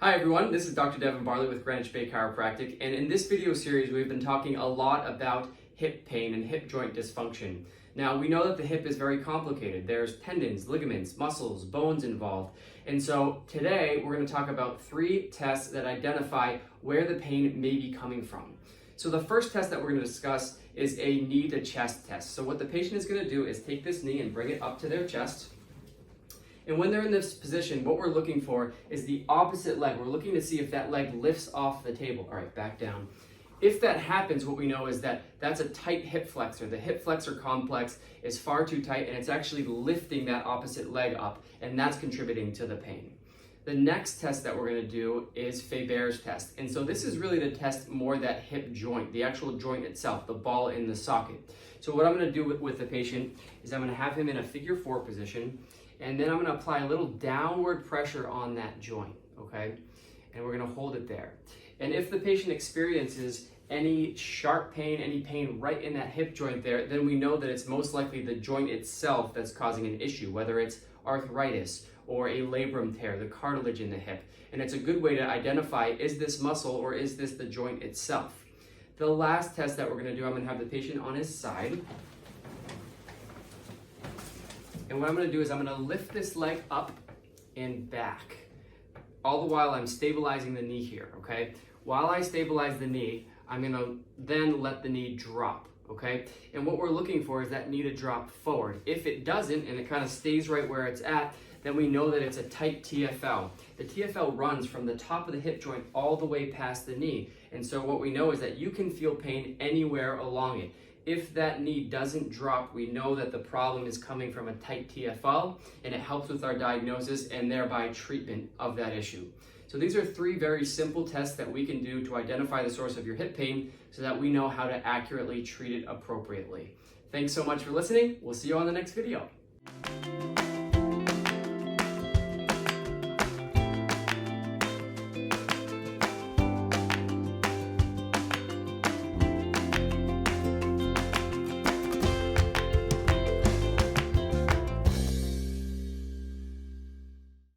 Hi everyone, this is Dr. Devin Barley with Greenwich Chiropractic, and in this video series we've been talking a lot about hip pain and hip joint dysfunction. Now we know that the hip is very complicated. There's tendons, ligaments, muscles, bones involved, and so today we're going to talk about 3 tests that identify where the pain may be coming from. So the first test that we're going to discuss is a knee to chest test. So what the patient is going to do is take this knee and bring it up to their chest. And when they're in this position, what we're looking for is the opposite leg. We're looking to see if that leg lifts off the table. All right, back down. If that happens, what we know is that that's a tight hip flexor. The hip flexor complex is far too tight and it's actually lifting that opposite leg up, and that's contributing to the pain. The next test that we're going to do is Faber's test. And so this is really to test more that hip joint, the actual joint itself, the ball in the socket. So what I'm going to do with the patient is I'm going to have him in a figure 4 position, and then I'm going to apply a little downward pressure on that joint, okay? And we're going to hold it there. And if the patient experiences any sharp pain, any pain right in that hip joint there, then we know that it's most likely the joint itself that's causing an issue, whether it's arthritis or a labrum tear, the cartilage in the hip. And it's a good way to identify, is this muscle or is this the joint itself? The last test that we're going to do, I'm going to have the patient on his side. And what I'm going to do is I'm going to lift this leg up and back. All the while I'm stabilizing the knee here, okay? While I stabilize the knee, I'm going to then let the knee drop, okay? And what we're looking for is that knee to drop forward. If it doesn't, and it kind of stays right where it's at, then we know that it's a tight TFL. The TFL runs from the top of the hip joint all the way past the knee. And so what we know is that you can feel pain anywhere along it. If that knee doesn't drop, we know that the problem is coming from a tight TFL, and it helps with our diagnosis and thereby treatment of that issue. So these are 3 very simple tests that we can do to identify the source of your hip pain so that we know how to accurately treat it appropriately. Thanks so much for listening. We'll see you on the next video.